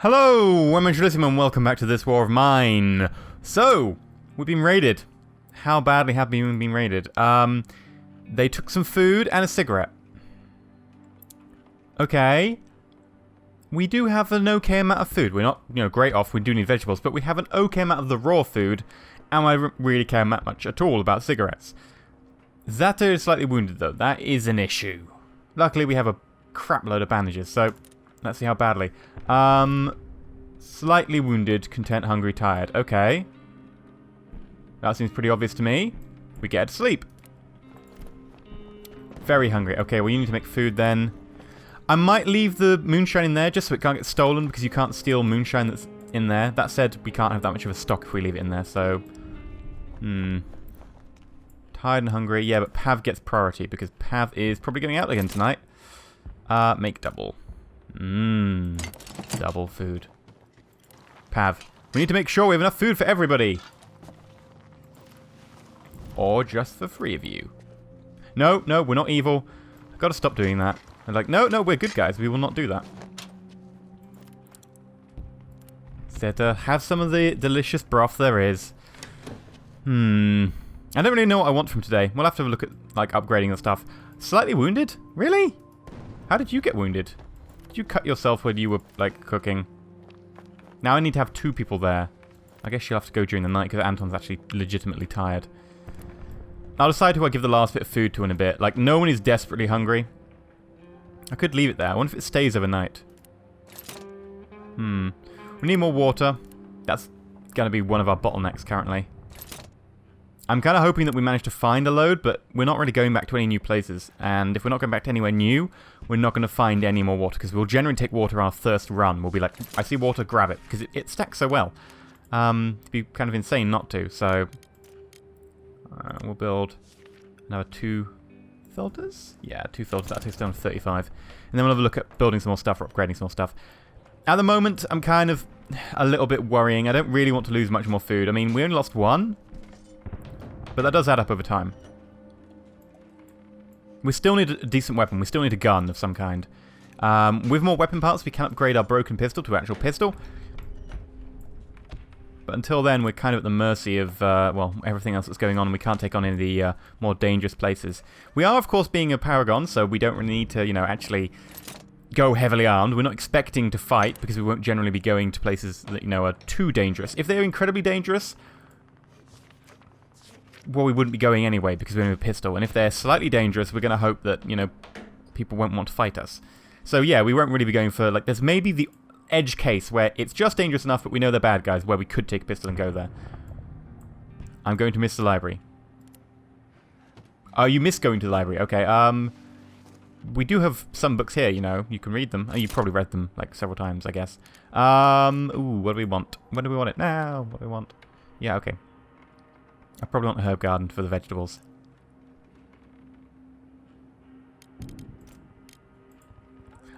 Hello, I'm EnterElysium and welcome back to this war of mine. So, we've been raided. How badly have we been raided? They took some food and a cigarette. Okay. We do have an okay amount of food. We're not, great off. We do need vegetables, but we have an okay amount of the raw food, and I don't really care that much at all about cigarettes. Zato is slightly wounded, though. That is an issue. Luckily, we have a crap load of bandages, so let's see how badly. Slightly wounded, content, hungry, tired. Okay. That seems pretty obvious to me. We get to sleep. Very hungry. Okay, well, you need to make food then. I might leave the moonshine in there just so it can't get stolen, because you can't steal moonshine that's in there. That said, we can't have that much of a stock if we leave it in there, so... Tired and hungry. Yeah, but Pav gets priority, because Pav is probably going out again tonight. Make double. Double food. Pav, we need to make sure we have enough food for everybody. Or just for 3 of you. No, we're not evil. I've got to stop doing that. I'm like, no, we're good guys. We will not do that. Instead, have some of the delicious broth there is. I don't really know what I want from today. We'll have to have a look at, upgrading the stuff. Slightly wounded? Really? How did you get wounded? Did you cut yourself when you were, cooking? Now I need to have 2 people there. I guess you'll have to go during the night because Anton's actually legitimately tired. I'll decide who I give the last bit of food to in a bit. No one is desperately hungry. I could leave it there. I wonder if it stays overnight. We need more water. That's going to be one of our bottlenecks currently. I'm kind of hoping that we manage to find a load, but we're not really going back to any new places. And if we're not going back to anywhere new, we're not going to find any more water, because we'll generally take water on our first run. We'll be like, I see water, grab it, because it stacks so well. It'd be kind of insane not to, so... we'll build another 2 filters? Yeah, 2 filters. That takes down to 35. And then we'll have a look at building some more stuff or upgrading some more stuff. At the moment, I'm kind of a little bit worrying. I don't really want to lose much more food. I mean, we only lost 1. But that does add up over time. We still need a decent weapon. We still need a gun of some kind. With more weapon parts, we can upgrade our broken pistol to an actual pistol. But until then, we're kind of at the mercy of, everything else that's going on. And we can't take on any of the more dangerous places. We are, of course, being a paragon, so we don't really need to, actually go heavily armed. We're not expecting to fight, because we won't generally be going to places that, are too dangerous. If they're incredibly dangerous... well, we wouldn't be going anyway because we only have a pistol. And if they're slightly dangerous, we're going to hope that, people won't want to fight us. So, yeah, we won't really be going for, there's maybe the edge case where it's just dangerous enough, but we know they're bad guys, where we could take a pistol and go there. I'm going to miss the library. Oh, you missed going to the library. Okay, we do have some books here, You can read them. Oh, you've probably read them, several times, I guess. Ooh, what do we want? When do we want it now? What do we want? Yeah, okay. I probably want a herb garden for the vegetables.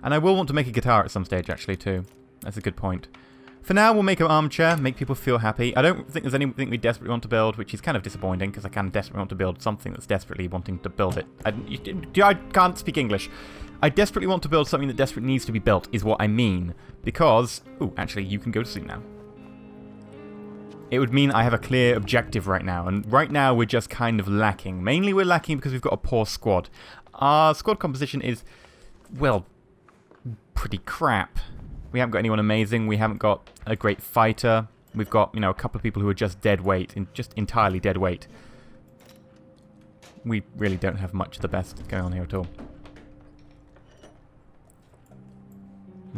And I will want to make a guitar at some stage, actually, too. That's a good point. For now, we'll make an armchair, make people feel happy. I don't think there's anything we desperately want to build, which is kind of disappointing, because I kind of desperately want to build something that's desperately wanting to build it. I can't speak English. I desperately want to build something that desperately needs to be built, is what I mean. Because... ooh, actually, you can go to sleep now. It would mean I have a clear objective right now, and right now we're just kind of lacking. Mainly we're lacking because we've got a poor squad. Our squad composition is, well, pretty crap. We haven't got anyone amazing, we haven't got a great fighter, we've got, a couple of people who are just dead weight, just entirely dead weight. We really don't have much of the best going on here at all.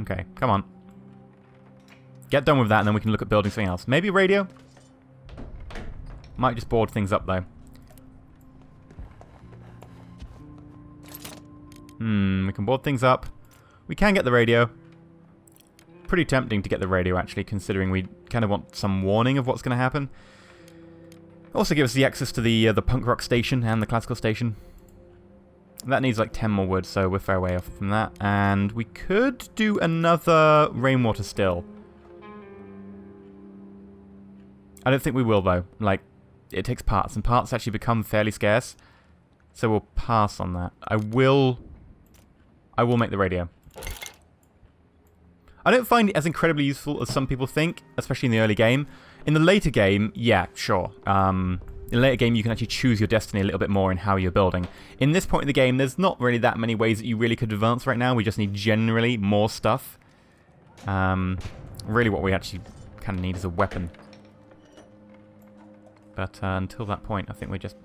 Okay, come on. Get done with that, and then we can look at building something else. Maybe radio? Might just board things up, though. We can board things up. We can get the radio. Pretty tempting to get the radio, actually, considering we kind of want some warning of what's going to happen. Also give us the access to the punk rock station and the classical station. That needs 10 more wood, so we're fair way off from that. And we could do another rainwater still. I don't think we will, though. It takes parts, and parts actually become fairly scarce. So we'll pass on that. I will make the radio. I don't find it as incredibly useful as some people think, especially in the early game. In the later game, yeah, sure. In the later game, you can actually choose your destiny a little bit more in how you're building. In this point in the game, there's not really that many ways that you really could advance right now. We just need generally more stuff. Really what we actually kind of need is a weapon. But until that point, I think we're just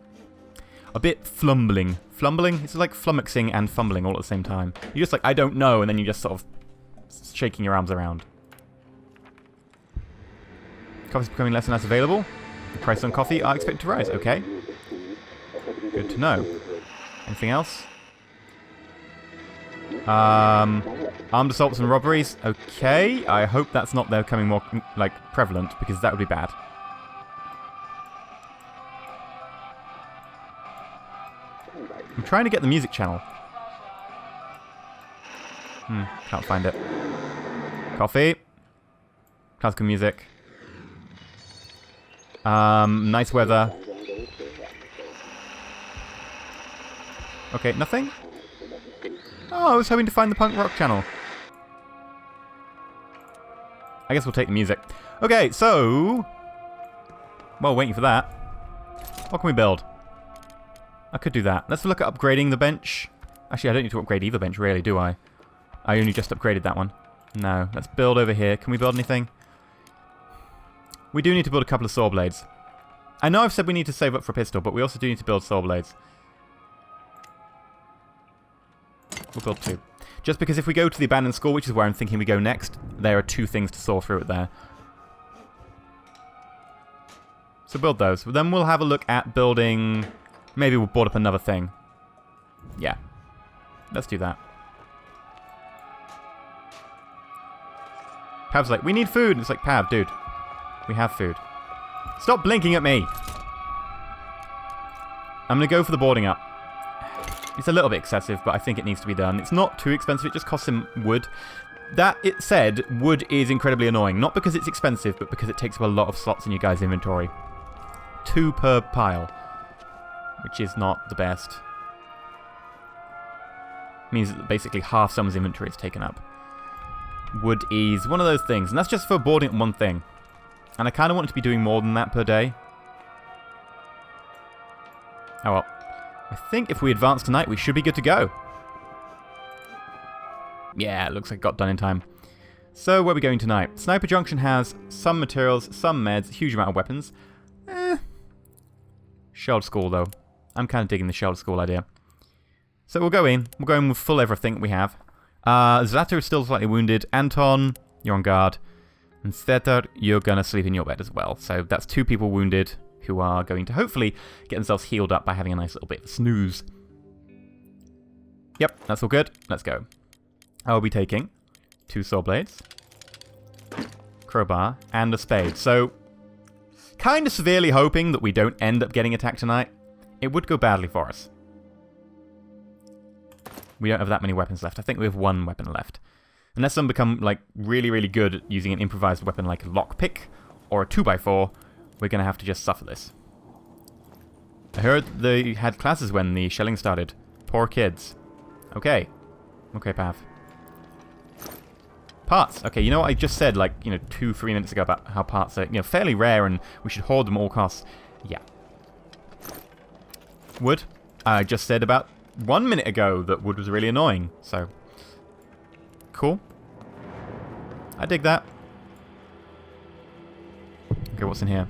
a bit flumbling. Flumbling? It's like flummoxing and fumbling all at the same time. You're just like, I don't know, and then you're just sort of shaking your arms around. Coffee's becoming less and less available. The price on coffee are expected to rise. Okay. Good to know. Anything else? Armed assaults and robberies. Okay. I hope that's not becoming more, like, prevalent, because that would be bad. I'm trying to get the music channel. Can't find it. Coffee. Classical music. Nice weather. Okay, nothing? Oh, I was hoping to find the punk rock channel. I guess we'll take the music. Okay, so... While waiting for that, what can we build? I could do that. Let's look at upgrading the bench. Actually, I don't need to upgrade either bench, really, do I? I only just upgraded that one. No. Let's build over here. Can we build anything? We do need to build a couple of saw blades. I know I've said we need to save up for a pistol, but we also do need to build saw blades. We'll build 2. Just because if we go to the abandoned school, which is where I'm thinking we go next, there are 2 things to saw through it there. So build those. Then we'll have a look at building... Maybe we'll board up another thing. Yeah. Let's do that. Pav's like, we need food. And it's like, Pav, dude. We have food. Stop blinking at me. I'm going to go for the boarding up. It's a little bit excessive, but I think it needs to be done. It's not too expensive. It just costs him wood. That it said, wood is incredibly annoying. Not because it's expensive, but because it takes up a lot of slots in your guys' inventory. 2 per pile. Which is not the best. Means that basically half someone's inventory is taken up. Wood is one of those things. And that's just for boarding up one thing. And I kind of want to be doing more than that per day. Oh well. I think if we advance tonight, we should be good to go. Yeah, it looks like it got done in time. So, where are we going tonight? Sniper Junction has some materials, some meds, a huge amount of weapons. Shelled School, though. I'm kind of digging the Shelled School idea. So we'll go in. We'll go in with full everything we have. Zlato is still slightly wounded. Anton, you're on guard. And Stetter, you're going to sleep in your bed as well. So that's 2 people wounded who are going to hopefully get themselves healed up by having a nice little bit of a snooze. Yep, that's all good. Let's go. I will be taking 2 saw blades, crowbar, and a spade. So, kind of severely hoping that we don't end up getting attacked tonight. It would go badly for us. We don't have that many weapons left. I think we have 1 weapon left. Unless some become, like, really, really good at using an improvised weapon like a lockpick or a 2x4, we're going to have to just suffer this. I heard they had classes when the shelling started. Poor kids. Okay. Okay, Pav. Parts. Okay, you know what I just said, like, 2-3 minutes ago about how parts are, fairly rare and we should hoard them at all costs. Yeah. Wood. I just said about 1 minute ago that wood was really annoying, so... Cool. I dig that. Okay, what's in here?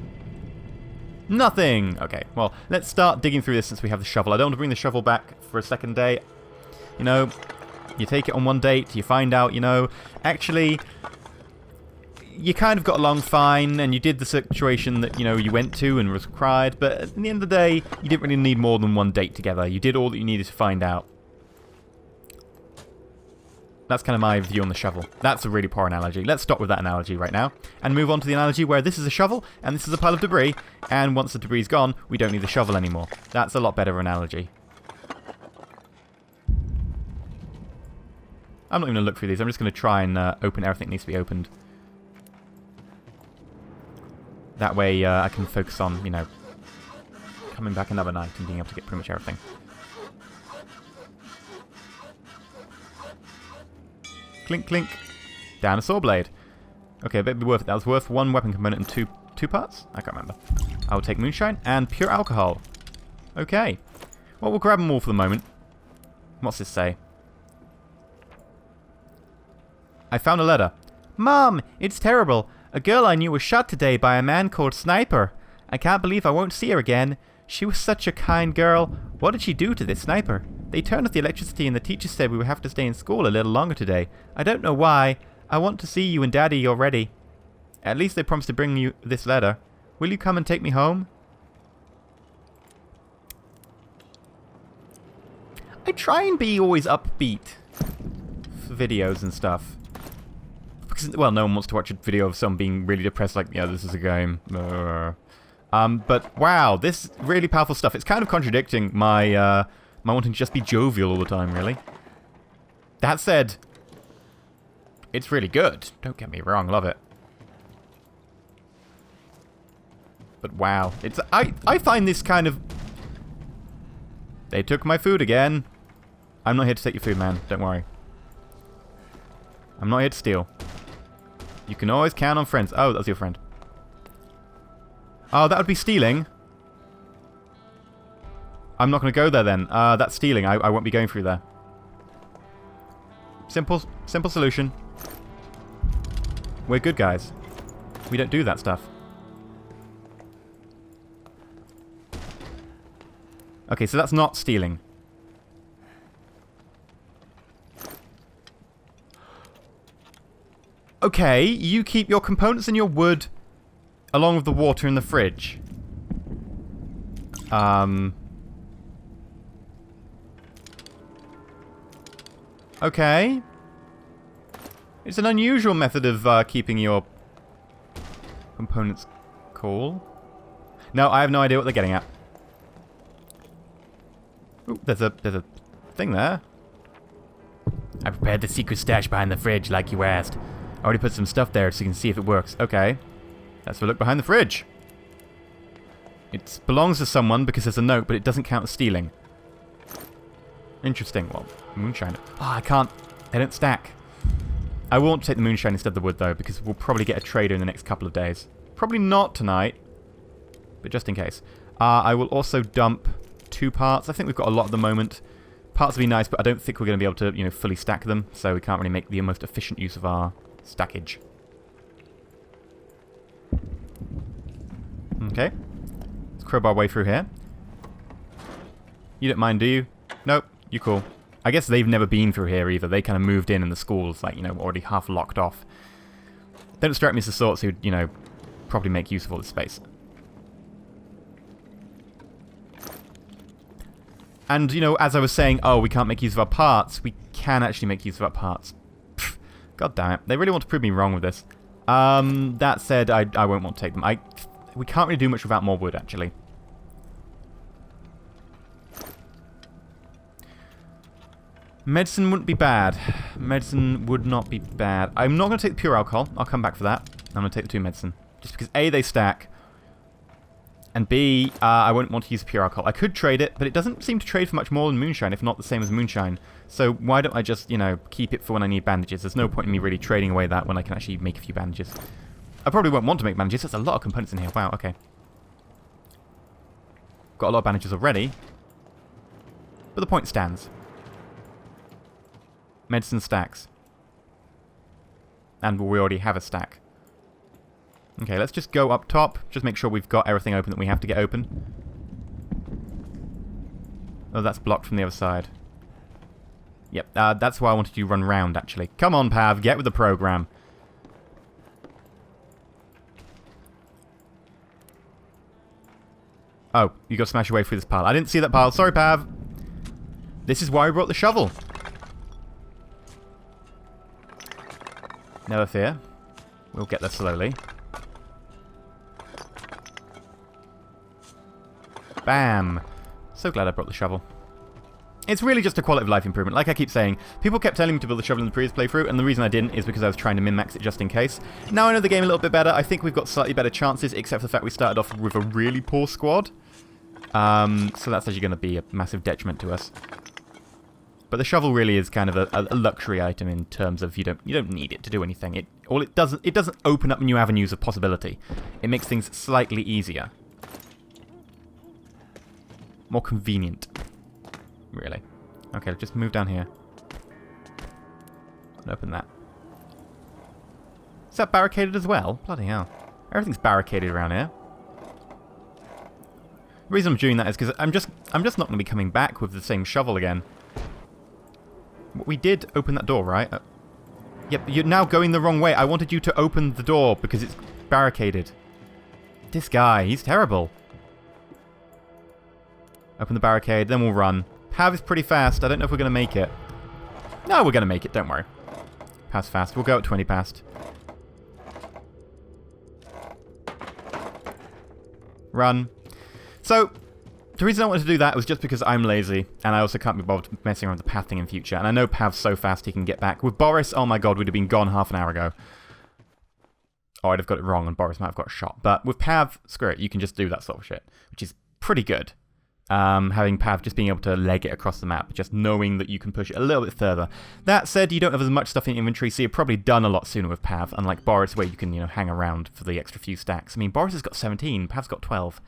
Nothing! Okay, well, let's start digging through this since we have the shovel. I don't want to bring the shovel back for a second day. You take it on one date, you find out, actually, you kind of got along fine, and you did the situation that, you went to and was required, but at the end of the day, you didn't really need more than one date together. You did all that you needed to find out. That's kind of my view on the shovel. That's a really poor analogy. Let's stop with that analogy right now, and move on to the analogy where this is a shovel, and this is a pile of debris, and once the debris is gone, we don't need the shovel anymore. That's a lot better analogy. I'm not even going to look through these. I'm just going to try and open everything that needs to be opened. That way I can focus on, coming back another night and being able to get pretty much everything. Clink, clink. Down a saw blade. Okay, but it'd be worth it. That was worth 1 weapon component and two parts? I can't remember. I will take moonshine and pure alcohol. Okay. Well, we'll grab them all for the moment. What's this say? I found a letter. Mom, it's terrible. A girl I knew was shot today by a man called Sniper. I can't believe I won't see her again. She was such a kind girl. What did she do to this Sniper? They turned off the electricity and the teacher said we would have to stay in school a little longer today. I don't know why. I want to see you and Daddy already. At least they promised to bring you this letter. Will you come and take me home? I try and be always upbeat for videos and stuff. Because, well, no one wants to watch a video of someone being really depressed like, yeah, this is a game. But, wow, this really powerful stuff. It's kind of contradicting my, my wanting to just be jovial all the time, really. That said, it's really good. Don't get me wrong, love it. But, wow. It's I find this kind of... They took my food again. I'm not here to take your food, man. Don't worry. I'm not here to steal. You can always count on friends. Oh, that's your friend. Oh, that would be stealing. I'm not going to go there then. That's stealing. I won't be going through there. Simple solution. We're good guys. We don't do that stuff. Okay, so that's not stealing. Okay, you keep your components and your wood along with the water in the fridge. Okay. It's an unusual method of keeping your components cool. No, I have no idea what they're getting at. Ooh, there's a thing there. I prepared the secret stash behind the fridge like you asked. I already put some stuff there so you can see if it works. Okay. Let's have a look behind the fridge. It belongs to someone because there's a note, but it doesn't count as stealing. Interesting. Well, moonshine. Oh, I can't. They don't stack. I will want to take the moonshine instead of the wood, though, because we'll probably get a trader in the next couple of days. Probably not tonight, but just in case. I will also dump 2 parts. I think we've got a lot at the moment. Parts would be nice, but I don't think we're going to be able to, you know, fully stack them, so we can't really make the most efficient use of our stackage. Okay. Let's crowbar our way through here. You don't mind, do you? Nope. You cool. I guess they've never been through here either. They kind of moved in and the school's, like, you know, already half locked off. They don't strike me as the sorts who'd, you know, probably make use of all this space. And, you know, as I was saying, oh, we can't make use of our parts. We can actually make use of our parts. Pfft, God damn it. They really want to prove me wrong with this. That said, I won't want to take them. We can't really do much without more wood, actually. Medicine wouldn't be bad. Medicine would not be bad. I'm not going to take the pure alcohol. I'll come back for that. I'm going to take the 2 medicine. Just because A, they stack. And B, I won't want to use pure alcohol. I could trade it, but it doesn't seem to trade for much more than moonshine, if not the same as moonshine. So why don't I just, you know, keep it for when I need bandages? There's no point in me really trading away that when I can actually make a few bandages. I probably won't want to make bandages. There's a lot of components in here. Wow, okay. Got a lot of bandages already. But the point stands. Medicine stacks. And we already have a stack. Okay, let's just go up top. Just make sure we've got everything open that we have to get open. Oh, that's blocked from the other side. Yep, that's why I wanted you to run round, actually. Come on, Pav, get with the program. Oh, you got to smash your way through this pile. I didn't see that pile. Sorry, Pav. This is why we brought the shovel. Never fear. We'll get there slowly. Bam. So glad I brought the shovel. It's really just a quality of life improvement. Like I keep saying, people kept telling me to build the shovel in the previous playthrough, and the reason I didn't is because I was trying to min-max it just in case. Now I know the game a little bit better. I think we've got slightly better chances, except for the fact we started off with a really poor squad. So that's actually going to be a massive detriment to us. But the shovel really is kind of a luxury item in terms of you don't need it to do anything. It doesn't open up new avenues of possibility. It makes things slightly easier. More convenient. Really. Okay, let's just move down here. And open that. Is that barricaded as well? Bloody hell. Everything's barricaded around here. The reason I'm doing that is because I'm just not going to be coming back with the same shovel again. We did open that door, right? Yep, you're now going the wrong way. I wanted you to open the door because it's barricaded. This guy, he's terrible. Open the barricade, then we'll run. Pav is pretty fast. I don't know if we're going to make it. No, we're going to make it, don't worry. Pav's fast. We'll go at 20 past. Run. So, the reason I wanted to do that was just because I'm lazy, and I also can't be bothered messing around with the path thing in future. And I know Pav's so fast he can get back. With Boris, oh my god, we'd have been gone half an hour ago. Oh, I'd have got it wrong, and Boris might have got shot. But with Pav, screw it, you can just do that sort of shit, which is pretty good. Having Pav just being able to leg it across the map, just knowing that you can push it a little bit further. That said, you don't have as much stuff in inventory, so you're probably done a lot sooner with Pav, unlike Boris, where you can, hang around for the extra few stacks. I mean, Boris has got 17, Pav's got 12.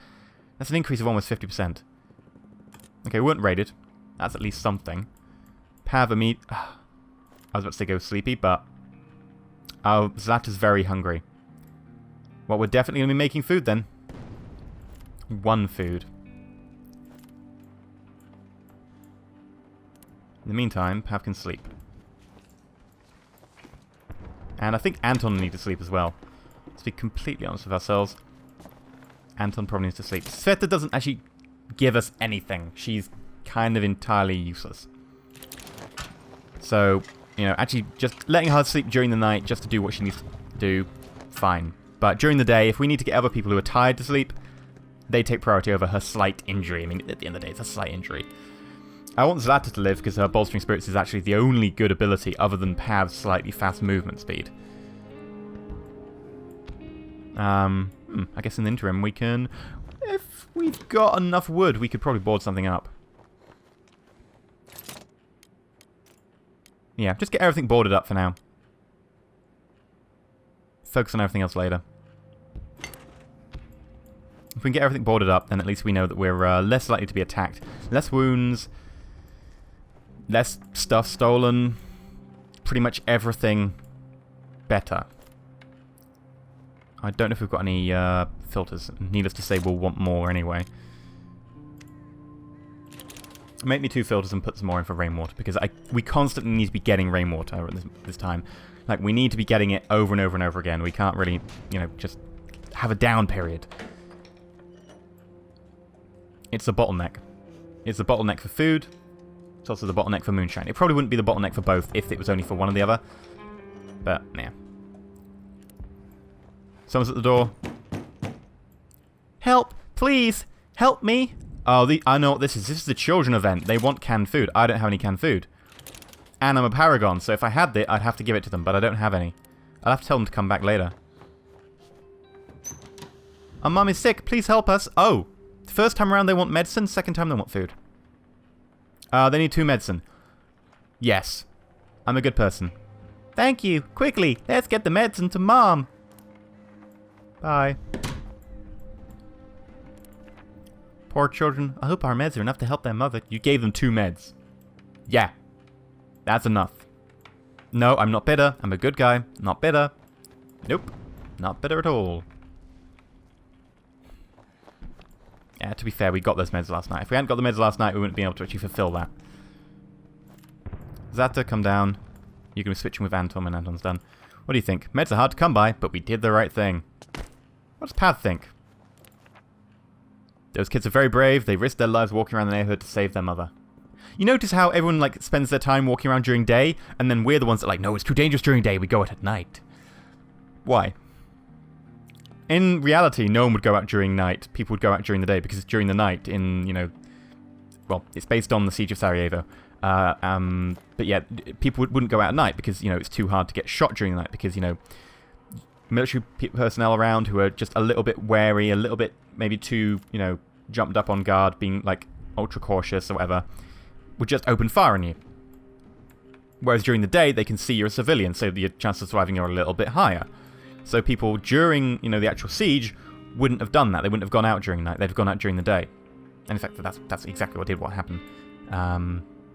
That's an increase of almost 50%. Okay, we weren't raided. That's at least something. Pav, I was about to say go sleepy, but... Oh, Zlata's very hungry. Well, we're definitely going to be making food then. One food. In the meantime, Pav can sleep. And I think Anton will need to sleep as well. Let's be completely honest with ourselves. Anton probably needs to sleep. Sveta doesn't actually give us anything. She's kind of entirely useless. So, actually just letting her sleep during the night just to do what she needs to do, fine. But during the day, if we need to get other people who are tired to sleep, they take priority over her slight injury. I mean, at the end of the day, it's a slight injury. I want Zlata to live because her bolstering spirits is actually the only good ability other than Pav's slightly fast movement speed. I guess in the interim we can... If we've got enough wood, we could probably board something up. Yeah, just get everything boarded up for now. Focus on everything else later. If we can get everything boarded up, then at least we know that we're less likely to be attacked. Less wounds, less stuff stolen, pretty much everything better. I don't know if we've got any filters. Needless to say, we'll want more anyway. Make me 2 filters and put some more in for rainwater, because we constantly need to be getting rainwater at this time. Like, we need to be getting it over and over and over again. We can't really, just have a down period. It's the bottleneck. It's the bottleneck for food. It's also the bottleneck for moonshine. It probably wouldn't be the bottleneck for both if it was only for one or the other. But, yeah. Someone's at the door. Help! Please! Help me! Oh, I know what this is. This is the children event. They want canned food. I don't have any canned food. And I'm a paragon, so if I had it, I'd have to give it to them, but I don't have any. I'll have to tell them to come back later. Our mum is sick. Please help us. Oh! First time around they want medicine, second time they want food. They need 2 medicine. Yes. I'm a good person. Thank you. Quickly, let's get the medicine to Mom. Bye. Poor children. I hope our meds are enough to help their mother. You gave them 2 meds. Yeah. That's enough. No, I'm not bitter. I'm a good guy. Not bitter. Nope. Not bitter at all. Yeah, to be fair, we got those meds last night. If we hadn't got the meds last night, we wouldn't be able to actually fulfill that. Zata, come down. You're going to be switching with Anton when Anton's done. What do you think? Meds are hard to come by, but we did the right thing. What does Pav think? Those kids are very brave. They risked their lives walking around the neighborhood to save their mother. You notice how everyone spends their time walking around during day, and then we're the ones that no, it's too dangerous during day. We go out at night. Why? In reality, no one would go out during night. People would go out during the day because it's during the night in, well, it's based on the Siege of Sarajevo. But yeah, people wouldn't go out at night because, it's too hard to get shot during the night because, military personnel around who are just a little bit wary, a little bit maybe too, jumped up on guard, being ultra cautious or whatever, would just open fire on you. Whereas during the day, they can see you're a civilian, so the chances of surviving are a little bit higher. So people during, the actual siege wouldn't have done that. They wouldn't have gone out during night. They'd have gone out during the day. And in fact, that's exactly what happened.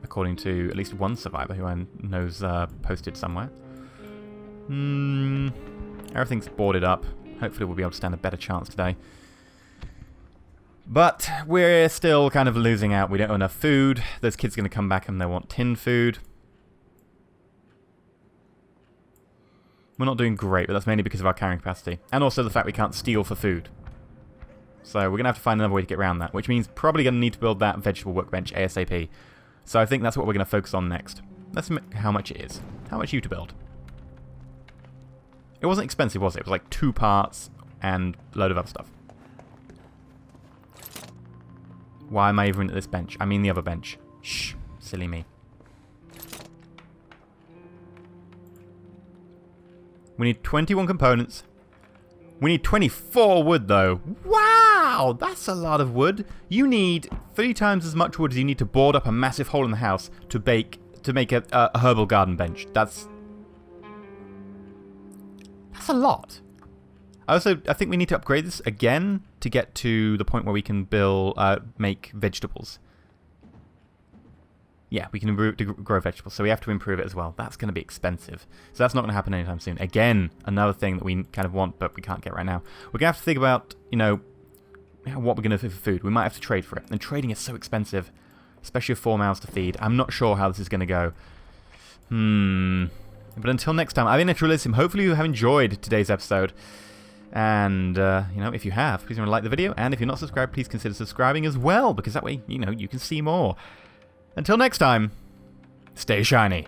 According to at least one survivor who I know's posted somewhere. Everything's boarded up. Hopefully we'll be able to stand a better chance today. But we're still kind of losing out. We don't have enough food. Those kids are going to come back and they want tin food. We're not doing great, but that's mainly because of our carrying capacity. And also the fact we can't steal for food. So we're going to have to find another way to get around that, which means probably going to need to build that vegetable workbench ASAP. So I think that's what we're going to focus on next. Let's see how much it is. How much are you to build? It wasn't expensive, was it? It was like 2 parts and a load of other stuff. Why am I even at this bench? I mean the other bench. Shh, silly me. We need 21 components. We need 24 wood, though. Wow, that's a lot of wood. You need 3 times as much wood as you need to board up a massive hole in the house to make a herbal garden bench. That's a lot. I think we need to upgrade this again to get to the point where we can make vegetables. Yeah, we can grow vegetables, so we have to improve it as well. That's going to be expensive. So that's not going to happen anytime soon. Again, another thing that we kind of want, but we can't get right now. We're going to have to think about, what we're going to do for food. We might have to trade for it. And trading is so expensive, especially with 4 mouths to feed. I'm not sure how this is going to go. But until next time, I've been EnterElysium. Hopefully you have enjoyed today's episode. And, if you have, please remember to like the video. And if you're not subscribed, please consider subscribing as well, because that way, you can see more. Until next time, stay shiny.